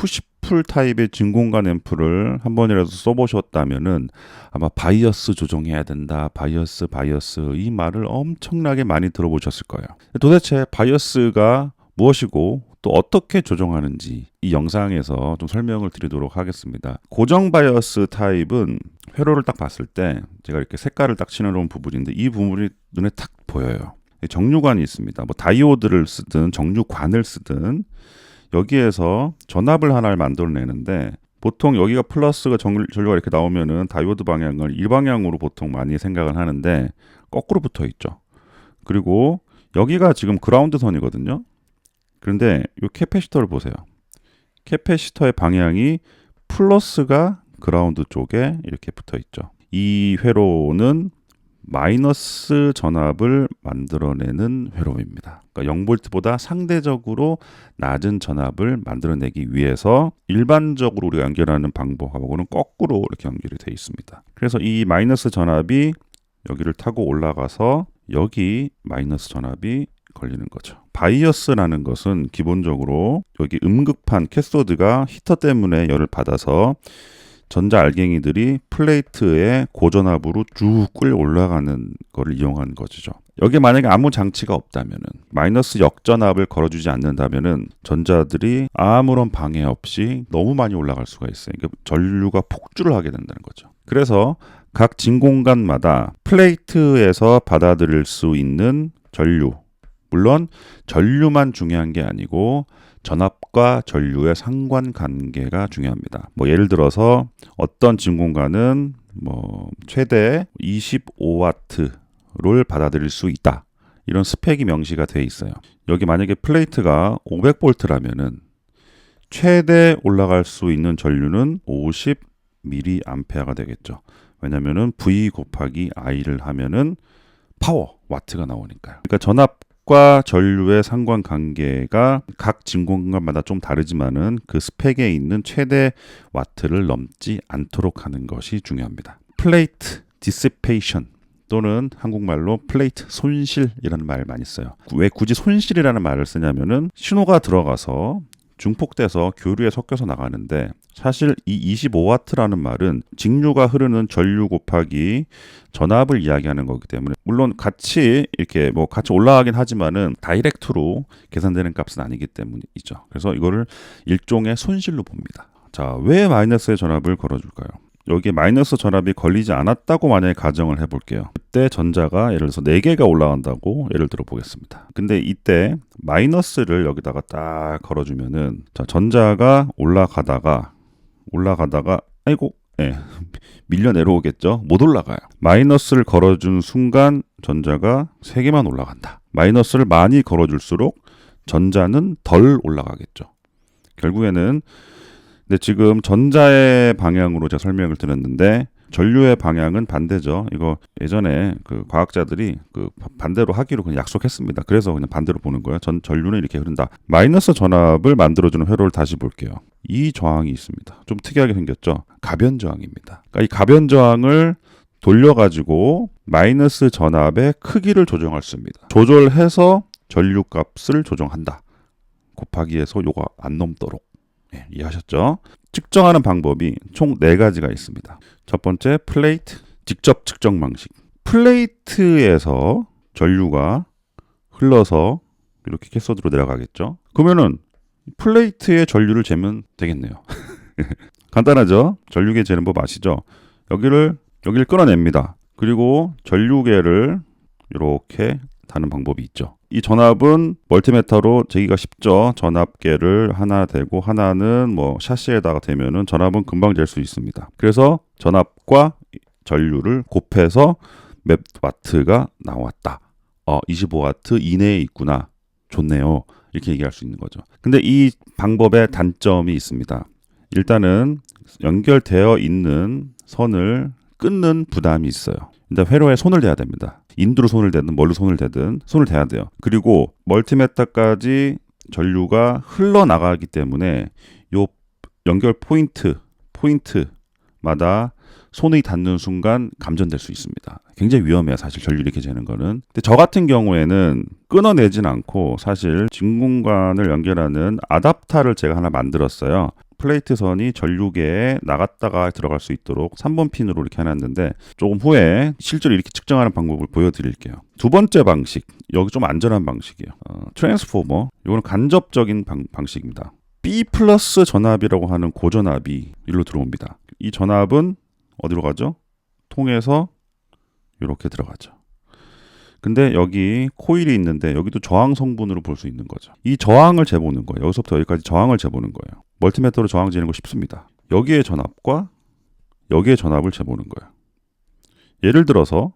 푸시풀 타입의 진공관 앰프를 한 번이라도 써보셨다면은 아마 바이어스 조정해야 된다. 바이어스 이 말을 엄청나게 많이 들어보셨을 거예요. 도대체 바이어스가 무엇이고 또 어떻게 조정하는지 이 영상에서 좀 설명을 드리도록 하겠습니다. 고정 바이어스 타입은 회로를 딱 봤을 때 제가 이렇게 색깔을 딱 칠해놓은 부분인데 이 부분이 눈에 탁 보여요. 정류관이 있습니다. 뭐 다이오드를 쓰든 정류관을 쓰든 여기에서 전압을 하나를 만들어내는데 보통 여기가 플러스가 전류가 이렇게 나오면은 다이오드 방향을 이 방향으로 보통 많이 생각을 하는데 거꾸로 붙어 있죠. 그리고 여기가 지금 그라운드 선이거든요. 그런데 이 캐패시터를 보세요. 캐패시터의 방향이 플러스가 그라운드 쪽에 이렇게 붙어 있죠. 이 회로는 마이너스 전압을 만들어내는 회로입니다. 그러니까 0V보다 상대적으로 낮은 전압을 만들어내기 위해서 일반적으로 우리가 연결하는 방법하고는 거꾸로 이렇게 연결이 되어 있습니다. 그래서 이 마이너스 전압이 여기를 타고 올라가서 여기 마이너스 전압이 걸리는 거죠. 바이어스라는 것은 기본적으로 여기 음극판 캐소드가 히터 때문에 열을 받아서 전자 알갱이들이 플레이트에 고전압으로 쭉 끌려 올라가는 것을 이용한 것이죠. 여기에 만약에 아무 장치가 없다면은 마이너스 역전압을 걸어주지 않는다면은 전자들이 아무런 방해 없이 너무 많이 올라갈 수가 있어요. 그러니까 전류가 폭주를 하게 된다는 거죠. 그래서 각 진공관마다 플레이트에서 받아들일 수 있는 전류, 물론 전류만 중요한 게 아니고 전압과 전류의 상관관계가 중요합니다. 뭐 예를 들어서 어떤 진공관은 뭐 최대 25W를 받아들일 수 있다. 이런 스펙이 명시가 돼 있어요. 여기 만약에 플레이트가 500V라면은 최대 올라갈 수 있는 전류는 50mA가 되겠죠. 왜냐면은 V 곱하기 I를 하면은 파워, 와트가 나오니까요. 그러니까 전압과 전류의 상관관계가 각 진공관마다 좀 다르지만은 그 스펙에 있는 최대 와트를 넘지 않도록 하는 것이 중요합니다. 플레이트 디시페이션 또는 한국말로 플레이트 손실이라는 말을 많이 써요. 왜 굳이 손실이라는 말을 쓰냐면은 신호가 들어가서 중폭돼서 교류에 섞여서 나가는데 사실 이 25W라는 말은 직류가 흐르는 전류 곱하기 전압을 이야기하는 거기 때문에 물론 같이 이렇게 뭐 같이 올라가긴 하지만은 다이렉트로 계산되는 값은 아니기 때문이죠. 그래서 이거를 일종의 손실로 봅니다. 자, 왜 마이너스의 전압을 걸어줄까요? 여기에 마이너스 전압이 걸리지 않았다고 만약에 가정을 해볼게요. 그때 전자가 예를 들어서 4개가 올라간다고 예를 들어 보겠습니다. 근데 이때 마이너스를 여기다가 딱 걸어주면은 자, 전자가 올라가다가 아이고 밀려 내려오겠죠. 못 올라가요. 마이너스를 걸어준 순간 전자가 3개만 올라간다. 마이너스를 많이 걸어줄수록 전자는 덜 올라가겠죠. 결국에는 근데 지금 전자의 방향으로 제가 설명을 드렸는데 전류의 방향은 반대죠. 이거 예전에 그 과학자들이 그 반대로 하기로 그냥 약속했습니다. 그래서 그냥 반대로 보는 거예요. 전류는 이렇게 흐른다. 마이너스 전압을 만들어주는 회로를 다시 볼게요. 이 저항이 있습니다. 좀 특이하게 생겼죠. 가변 저항입니다. 그러니까 이 가변 저항을 돌려가지고 마이너스 전압의 크기를 조정할 수 있습니다. 조절해서 전류 값을 조정한다. 곱하기해서 요거 안 넘도록. 이해하셨죠? 측정하는 방법이 총 4가지가 있습니다. 첫 번째, 플레이트 직접 측정 방식. 플레이트에서 전류가 흘러서 이렇게 캐소드로 내려가겠죠? 그러면은 플레이트의 전류를 재면 되겠네요. 간단하죠? 전류계 재는 법 아시죠? 여기를 끊어냅니다. 그리고 전류계를 이렇게 다는 방법이 있죠. 이 전압은 멀티미터로 재기가 쉽죠. 전압계를 하나 대고 하나는 뭐 샤시에다가 대면은 전압은 금방 잴 수 있습니다. 그래서 전압과 전류를 곱해서 몇 와트가 나왔다. 25W 이내에 있구나. 좋네요. 이렇게 얘기할 수 있는 거죠. 근데 이 방법에 단점이 있습니다. 일단은 연결되어 있는 선을 끊는 부담이 있어요. 일단 회로에 손을 대야 됩니다. 인두로 손을 대든 뭘로 손을 대든 손을 대야 돼요. 그리고 멀티미터까지 전류가 흘러나가기 때문에 요 연결 포인트마다 손이 닿는 순간 감전될 수 있습니다. 굉장히 위험해요. 사실 전류 이렇게 재는 거는. 근데 저 같은 경우에는 끊어내진 않고 사실 진공관을 연결하는 아답터를 제가 하나 만들었어요. 플레이트 선이 전류계에 나갔다가 들어갈 수 있도록 3번 핀으로 이렇게 해놨는데 조금 후에 실제로 이렇게 측정하는 방법을 보여드릴게요. 두 번째 방식, 여기 좀 안전한 방식이에요. 트랜스포머, 이거는 간접적인 방식입니다. B 플러스 전압이라고 하는 고전압이 일로 들어옵니다. 이 전압은 어디로 가죠? 통해서 이렇게 들어가죠. 근데 여기 코일이 있는데 여기도 저항 성분으로 볼 수 있는 거죠. 이 저항을 재보는 거예요. 여기서부터 여기까지 저항을 재보는 거예요. 멀티미터로 저항 재는 거 쉽습니다. 여기의 전압과 여기의 전압을 재보는 거예요. 예를 들어서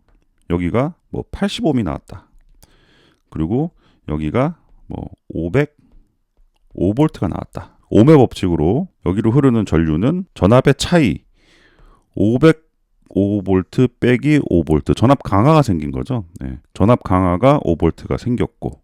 여기가 뭐 80옴이 나왔다. 그리고 여기가 뭐 505V가 나왔다. 옴의 법칙으로 여기로 흐르는 전류는 전압의 차이 505V 빼기 5V 전압 강화가 생긴 거죠. 네. 전압 강화가 5V가 생겼고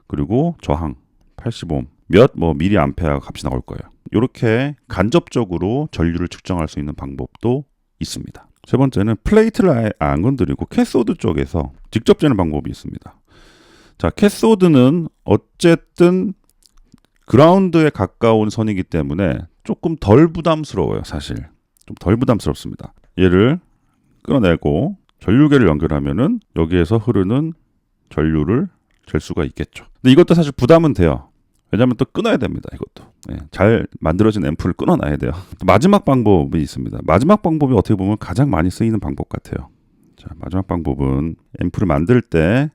그리고 저항 80옴 몇 미리암페어 값이 나올 거예요. 이렇게 간접적으로 전류를 측정할 수 있는 방법도 있습니다. 세 번째는 플레이트를 아예 안 건드리고 캐소드 쪽에서 직접 재는 방법이 있습니다. 자, 캐소드는 어쨌든 그라운드에 가까운 선이기 때문에 조금 덜 부담스러워요. 사실 좀 덜 부담스럽습니다. 얘를 끊어내고 전류계를 연결하면은 여기에서 흐르는 전류를 잴 수가 있겠죠. 근데 이것도 사실 부담은 돼요. 왜냐하면 또 끊어야 됩니다. 이것도 잘 만들어진 앰프를 끊어놔야 돼요. 마지막 방법이 있습니다. 마지막 방법이 어떻게 보면 가장 많이 쓰이는 방법 같아요. 자, 마지막 방법은 앰프를 만들 때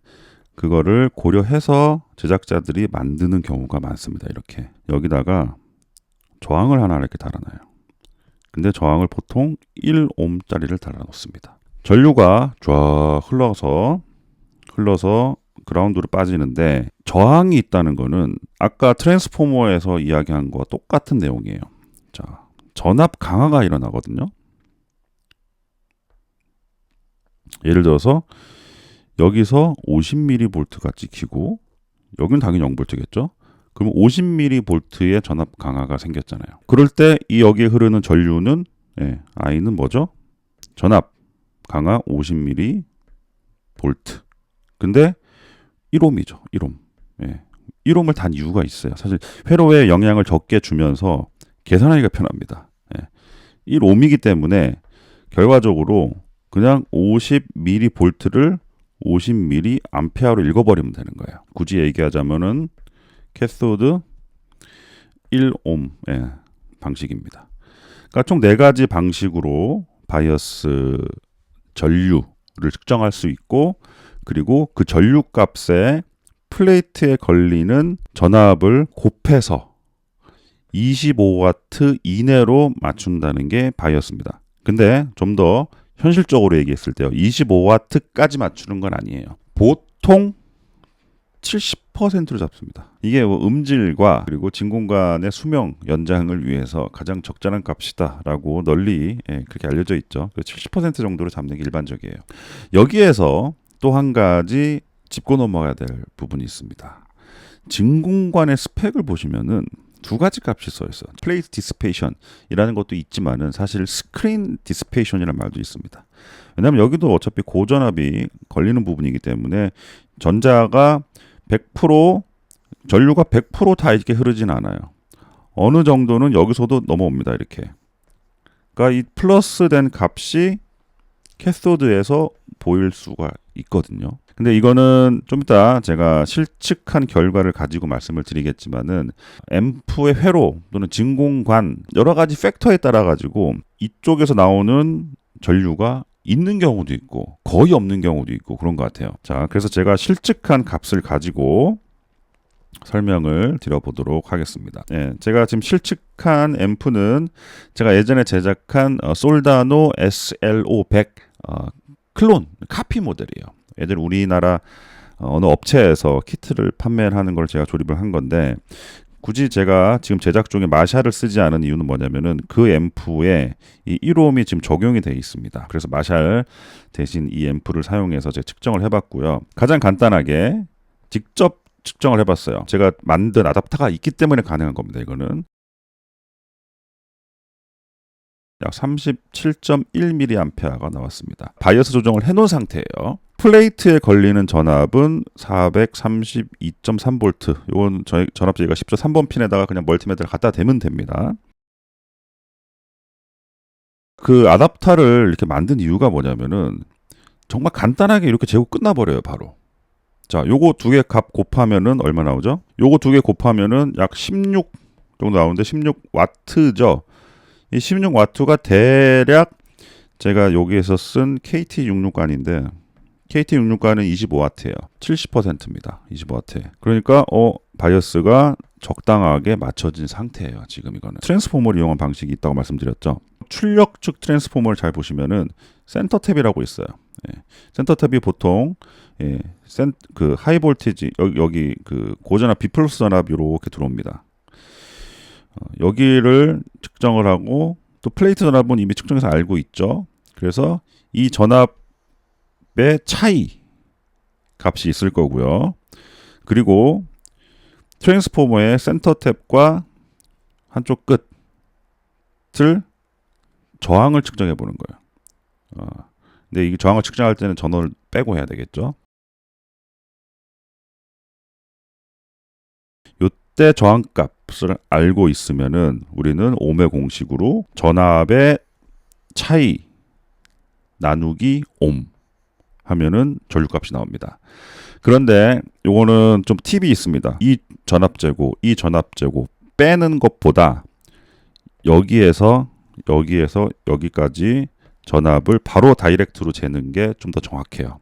그거를 고려해서 제작자들이 만드는 경우가 많습니다. 이렇게 여기다가 저항을 하나 이렇게 달아놔요. 근데 저항을 보통 1옴짜리를 달아놓습니다. 전류가 쫙 흘러서 그라운드로 빠지는데 저항이 있다는 거는 아까 트랜스포머에서 이야기한 거와 똑같은 내용이에요. 자, 전압 강화가 일어나거든요. 예를 들어서 여기서 50mV가 찍히고 여기는 당연히 0V겠죠. 그럼 50mV의 전압 강화가 생겼잖아요. 그럴 때 이 여기에 흐르는 전류는 I는 뭐죠? 전압 강화 50mV. 근데 1옴이죠. 1옴. 1옴을 단 이유가 있어요. 사실 회로에 영향을 적게 주면서 계산하기가 편합니다. 1옴이기 때문에 결과적으로 그냥 50mV를 50mA로 읽어버리면 되는 거예요. 굳이 얘기하자면은 캐소드 1옴 방식입니다. 그러니까 총 4가지 방식으로 바이어스 전류를 측정할 수 있고 그리고 그 전류 값에 플레이트에 걸리는 전압을 곱해서 25W 이내로 맞춘다는 게 바이어스입니다. 근데 좀 더 현실적으로 얘기했을 때요. 25W까지 맞추는 건 아니에요. 보통 70%로 잡습니다. 이게 음질과 그리고 진공관의 수명 연장을 위해서 가장 적절한 값이다라고 널리 그렇게 알려져 있죠. 70% 정도로 잡는 게 일반적이에요. 여기에서 또 한 가지 짚고 넘어가야 될 부분이 있습니다. 진공관의 스펙을 보시면은 2가지 값이 써 있어요. 플레이트 디스페이션이라는 것도 있지만은 사실 스크린 디스페이션이라는 말도 있습니다. 왜냐하면 여기도 어차피 고전압이 걸리는 부분이기 때문에 전자가 100% 전류가 100% 다 이렇게 흐르진 않아요. 어느 정도는 여기서도 넘어옵니다. 이렇게. 그러니까 이 플러스된 값이 캐소드에서 보일 수가 있거든요. 근데 이거는 좀 이따 제가 실측한 결과를 가지고 말씀을 드리겠지만은 앰프의 회로 또는 진공관 여러 가지 팩터에 따라 가지고 이쪽에서 나오는 전류가 있는 경우도 있고 거의 없는 경우도 있고 그런 것 같아요. 자, 그래서 제가 실측한 값을 가지고 설명을 드려보도록 하겠습니다. 제가 지금 실측한 앰프는 제가 예전에 제작한 솔다노 SLO100 클론 카피 모델이에요. 예전에 우리나라 어느 업체에서 키트를 판매를 하는 걸 제가 조립을 한 건데 굳이 제가 지금 제작 중에 마샬을 쓰지 않은 이유는 뭐냐면은 그 앰프에 이 1옴이 지금 적용이 되어 있습니다. 그래서 마샬 대신 이 앰프를 사용해서 제가 측정을 해봤고요. 가장 간단하게 직접 측정을 해봤어요. 제가 만든 아답터가 있기 때문에 가능한 겁니다. 이거는 약 37.1mA가 나왔습니다. 바이어스 조정을 해놓은 상태예요. 플레이트에 걸리는 전압은 432.3V. 이건 전압 제가 10조 3번 핀에다가 그냥 멀티미터를 갖다 대면 됩니다. 그 아답터를 이렇게 만든 이유가 뭐냐면은 정말 간단하게 이렇게 재고 끝나버려요, 바로. 자, 요거 두 개 값 곱하면은 얼마 나오죠? 요거 두 개 곱하면은 약 16 정도 나오는데 16와트죠. 이 16와트가 대략 제가 여기에서 쓴 KT66관인데 KT66관은 25와트예요. 70%입니다. 25와트. 그러니까 바이어스가 적당하게 맞춰진 상태예요. 지금 이거는. 트랜스포머를 이용한 방식이 있다고 말씀드렸죠. 출력축 트랜스포머를 잘 보시면은 센터 탭이라고 있어요. 예. 센터 탭이 보통 그 하이 볼티지 여기 그 고전압 비플러스 전압 이렇게 들어옵니다. 여기를 측정을 하고 또 플레이트 전압은 이미 측정해서 알고 있죠. 그래서 이 전압의 차이 값이 있을 거고요. 그리고 트랜스포머의 센터 탭과 한쪽 끝을 저항을 측정해 보는 거예요. 근데 이 저항을 측정할 때는 전원을 빼고 해야 되겠죠. 요때 저항값을 알고 있으면은 우리는 옴의 공식으로 전압의 차이 나누기 옴 하면은 전류값이 나옵니다. 그런데 요거는 좀 팁이 있습니다. 이 전압재고, 이 전압재고 빼는 것보다 여기에서 여기까지 전압을 바로 다이렉트로 재는 게 좀 더 정확해요.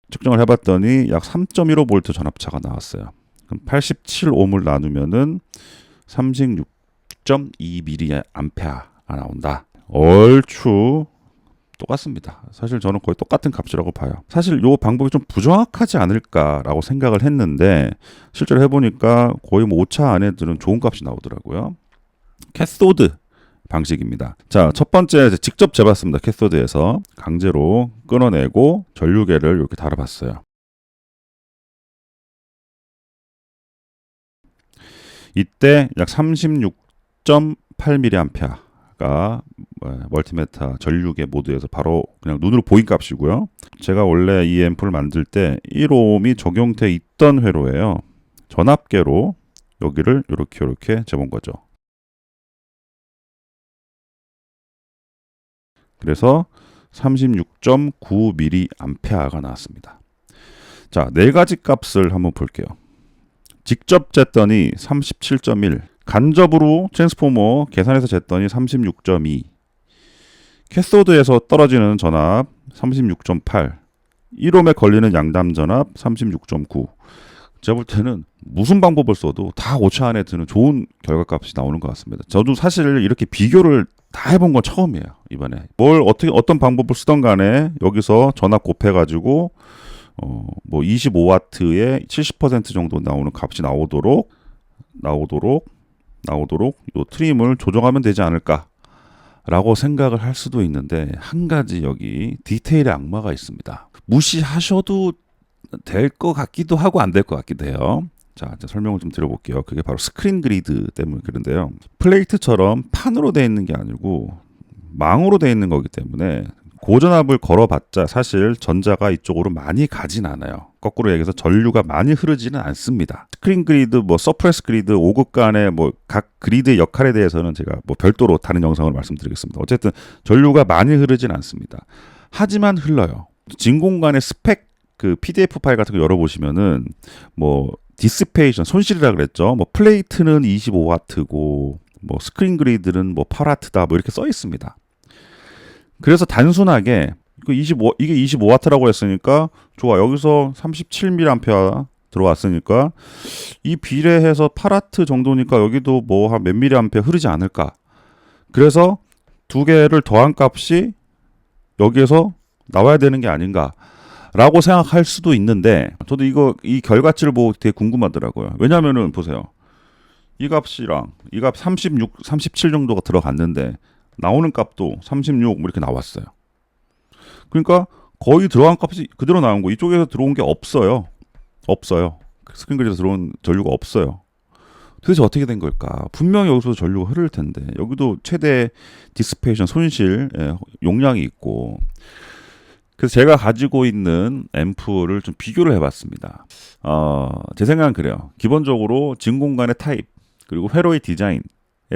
측정을 해봤더니 약 3.15V 전압차가 나왔어요. 그럼 87옴을 나누면은 36.2mA가 나온다. 얼추 똑같습니다. 사실 저는 거의 똑같은 값이라고 봐요. 사실 이 방법이 좀 부정확하지 않을까라고 생각을 했는데 실제로 해보니까 거의 뭐 5차 안에 드는 좋은 값이 나오더라고요. 캐소드 방식입니다. 자, 첫 번째 직접 재봤습니다. 캐소드에서 강제로 끊어내고 전류계를 이렇게 달아봤어요. 이때 약 36.8mA가 멀티메타 전류계 모드에서 바로 그냥 눈으로 보인 값이고요. 제가 원래 이 앰프를 만들 때 1옴이 적용돼 있던 회로예요. 전압계로 여기를 이렇게 재본 거죠. 그래서 36.9mA가 나왔습니다. 자, 네 가지 값을 한번 볼게요. 직접 쟀더니 37.1, 간접으로 트랜스포머 계산해서 쟀더니 36.2, 캐소드에서 떨어지는 전압 36.8, 1옴에 걸리는 양담 전압 36.9. 제가 볼 때는 무슨 방법을 써도 다 오차 안에 드는 좋은 결과값이 나오는 것 같습니다. 저도 사실 이렇게 비교를 다 해본 건 처음이에요. 이번에 어떤 방법을 쓰던 간에 여기서 전압 곱해가지고 뭐 25와트에 70% 정도 나오는 값이 나오도록 요 트림을 조정하면 되지 않을까라고 생각을 할 수도 있는데 한 가지 여기 디테일의 악마가 있습니다. 무시하셔도 될 것 같기도 하고 안 될 것 같기도 해요. 자, 이제 설명을 좀 드려볼게요. 그게 바로 스크린 그리드 때문에 그런데요. 플레이트처럼 판으로 되어 있는 게 아니고 망으로 되어 있는 거기 때문에 고전압을 걸어봤자 사실 전자가 이쪽으로 많이 가진 않아요. 거꾸로 얘기해서 전류가 많이 흐르지는 않습니다. 스크린 그리드, 서프레스 그리드, 5급 간의 각 그리드의 역할에 대해서는 제가 별도로 다른 영상을 말씀드리겠습니다. 어쨌든 전류가 많이 흐르진 않습니다. 하지만 흘러요. 진공관의 스펙 그 PDF 파일 같은 거 열어보시면은 디스페이션 손실이라 그랬죠. 플레이트는 25와트고 스크린 그리드는 8와트다 이렇게 써 있습니다. 그래서 단순하게 이게 25와트라고 했으니까 좋아. 여기서 37mA 들어왔으니까 이 비례해서 8와트 정도니까 여기도 한 몇 mA 흐르지 않을까. 그래서 두 개를 더한 값이 여기에서 나와야 되는 게 아닌가. 라고 생각할 수도 있는데 저도 이 결과치를 보고 되게 궁금하더라고요. 왜냐면은 보세요. 이 값이랑 이 값 36, 37 정도가 들어갔는데 나오는 값도 36 이렇게 나왔어요. 그러니까 거의 들어간 값이 그대로 나온 거. 이쪽에서 들어온 게 없어요. 스크린 그리드에서 들어온 전류가 없어요. 도대체 어떻게 된 걸까? 분명히 여기서 전류가 흐를 텐데 여기도 최대 디스페이션 손실 용량이 있고 그래서 제가 가지고 있는 앰프를 좀 비교를 해봤습니다. 제 생각은 그래요. 기본적으로 진공관의 타입 그리고 회로의 디자인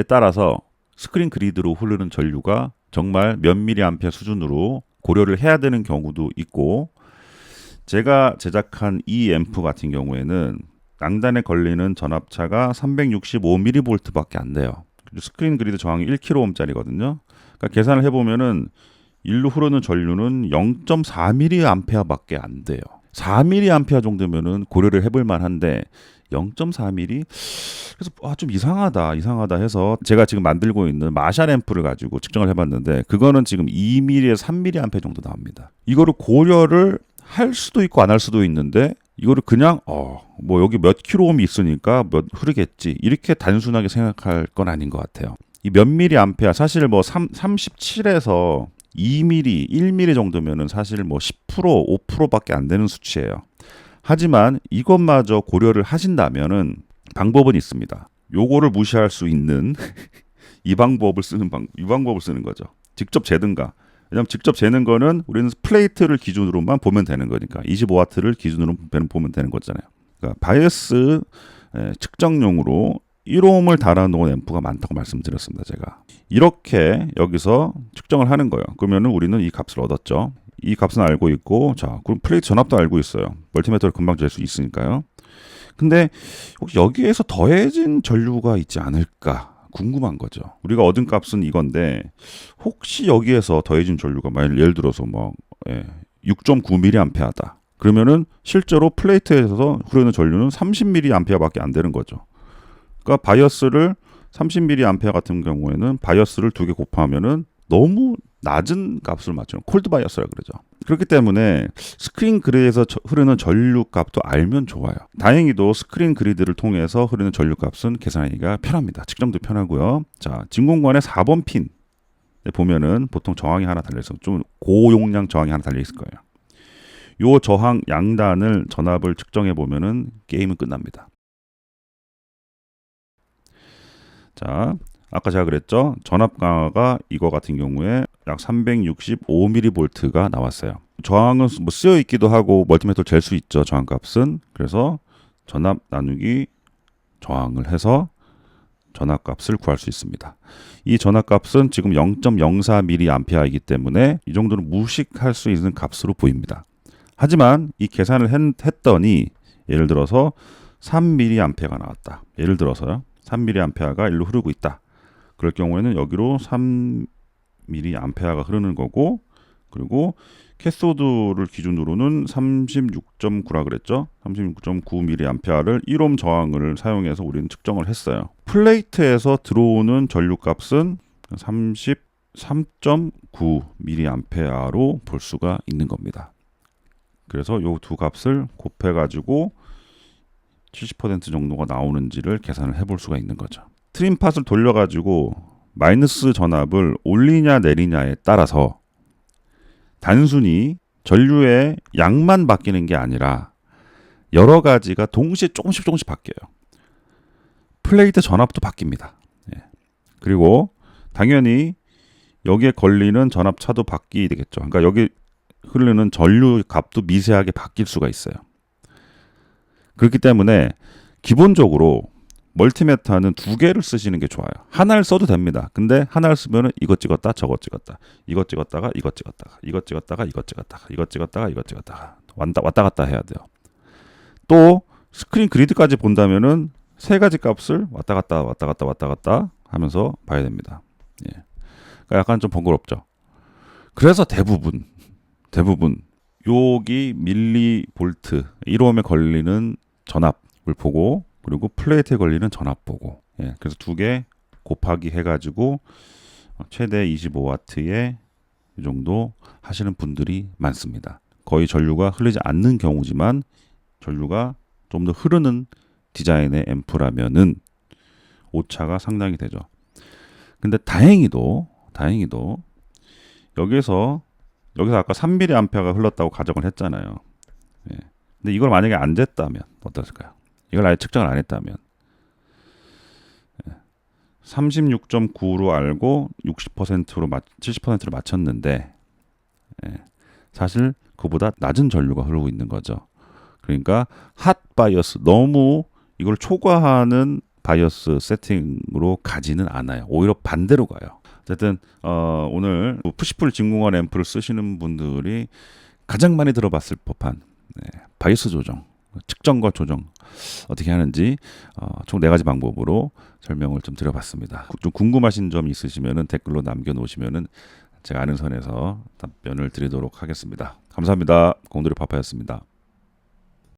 따라서 스크린 그리드로 흐르는 전류가 정말 몇 미리암페어 수준으로 고려를 해야 되는 경우도 있고, 제가 제작한 이 앰프 같은 경우에는 양단에 걸리는 전압차가 365mV밖에 안 돼요. 스크린 그리드 저항이 1kΩ짜리거든요. 그러니까 계산을 해보면은 일로 흐르는 전류는 0.4mA밖에 안 돼요. 4mA 정도면은 고려를 해볼 만한데 0.4mm? 그래서 좀 이상하다 해서 제가 지금 만들고 있는 마샬 앰프를 가지고 측정을 해봤는데 그거는 지금 2mm에서 3mA 정도 나옵니다. 이거를 고려를 할 수도 있고 안 할 수도 있는데 이거를 그냥 뭐 여기 몇 킬로옴이 있으니까 몇 흐르겠지 이렇게 단순하게 생각할 건 아닌 것 같아요. 이 몇 미리암페어 사실 뭐 37에서 2mm, 1mm 정도면은 사실 뭐 10%, 5%밖에 안 되는 수치예요. 하지만 이것마저 고려를 하신다면은 방법은 있습니다. 요거를 무시할 수 있는 이 방법을 쓰는 거죠. 직접 재든가. 왜냐면 직접 재는 거는 우리는 플레이트를 기준으로만 보면 되는 거니까 25W를 기준으로 보면 되는 거잖아요. 그러니까 바이어스 측정용으로 1옴을 달아놓은 앰프가 많다고 말씀드렸습니다. 제가 이렇게 여기서 측정을 하는 거예요. 그러면은 우리는 이 값을 얻었죠. 이 값은 알고 있고, 자 그럼 플레이트 전압도 알고 있어요. 멀티미터를 금방 잴 수 있으니까요. 근데 혹시 여기에서 더해진 전류가 있지 않을까 궁금한 거죠. 우리가 얻은 값은 이건데 혹시 여기에서 더해진 전류가 예를 들어서 뭐 6.9mA다. 그러면은 실제로 플레이트에서 흐르는 전류는 30mA밖에 안 되는 거죠. 그러니까 바이어스를 30mA 같은 경우에는 바이어스를 2개 곱하면은 너무 낮은 값을 맞추는 콜드 바이어스라 그러죠. 그렇기 때문에 스크린 그리드에서 흐르는 전류 값도 알면 좋아요. 다행히도 스크린 그리드를 통해서 흐르는 전류 값은 계산하기가 편합니다. 측정도 편하고요. 자, 진공관의 4번 핀 보면은 보통 저항이 하나 달려있어. 좀 고용량 저항이 하나 달려있을 거예요. 요 저항 양단을 전압을 측정해 보면은 게임은 끝납니다. 자, 아까 제가 그랬죠. 전압 강화가 이거 같은 경우에 약 365mV가 나왔어요. 저항은 뭐 쓰여 있기도 하고 멀티미터를 잴 수 있죠. 저항 값은. 그래서 전압 나누기 저항을 해서 전압 값을 구할 수 있습니다. 이 전압 값은 지금 0.04mA이기 때문에 이 정도는 무식할 수 있는 값으로 보입니다. 하지만 이 계산을 했더니 예를 들어서 3mA가 나왔다. 예를 들어서요. 3mA가 일로 흐르고 있다. 그럴 경우에는 여기로 3mA가 흐르는 거고, 그리고 캐소드를 기준으로는 36.9라 그랬죠. 36.9mA를 1옴 저항을 사용해서 우리는 측정을 했어요. 플레이트에서 들어오는 전류 값은 33.9mA로 볼 수가 있는 겁니다. 그래서 이 두 값을 곱해가지고 70% 정도가 나오는지를 계산을 해볼 수가 있는 거죠. 트림팟을 돌려가지고 마이너스 전압을 올리냐 내리냐에 따라서 단순히 전류의 양만 바뀌는 게 아니라 여러 가지가 동시에 조금씩 바뀌어요. 플레이트 전압도 바뀝니다. 그리고 당연히 여기에 걸리는 전압차도 바뀌겠죠. 그러니까 여기 흐르는 전류 값도 미세하게 바뀔 수가 있어요. 그렇기 때문에 기본적으로 멀티미터는 2개를 쓰시는 게 좋아요. 하나를 써도 됩니다. 근데 하나를 쓰면은 이것 찍었다 저것 찍었다 이것 찍었다가 이것 찍었다가 이것 찍었다가 이것 찍었다가 이것 찍었다가 이것 찍었다가 왔다 갔다 해야 돼요. 또 스크린 그리드까지 본다면은 3가지 값을 왔다 갔다 하면서 봐야 됩니다. 그러니까 약간 좀 번거롭죠. 그래서 대부분 여기 밀리볼트 1옴에 걸리는 전압을 보고, 그리고 플레이트에 걸리는 전압 보고, 그래서 2개 곱하기 해가지고 최대 25W의 이 정도 하시는 분들이 많습니다. 거의 전류가 흐르지 않는 경우지만 전류가 좀 더 흐르는 디자인의 앰프라면은 오차가 상당히 되죠. 근데 다행히도 여기서 아까 3mA가 흘렀다고 가정을 했잖아요. 근데 이걸 만약에 안 됐다면 어떨까요? 이걸 아예 측정을 안 했다면 36.9로 알고 60%로 70%로 맞췄는데 사실 그보다 낮은 전류가 흐르고 있는 거죠. 그러니까 핫 바이어스, 너무 이걸 초과하는 바이어스 세팅으로 쪽으로 가지는 않아요. 오히려 반대로 가요. 어쨌든 오늘 푸시풀 진공관 앰프를 쓰시는 분들이 가장 많이 들어봤을 법한 바이오스 조정, 측정과 조정 어떻게 하는지 총 4가지 방법으로 설명을 좀 드려봤습니다. 좀 궁금하신 점 있으시면 댓글로 남겨놓으시면 제가 아는 선에서 답변을 드리도록 하겠습니다. 감사합니다. 공돌이 파파였습니다.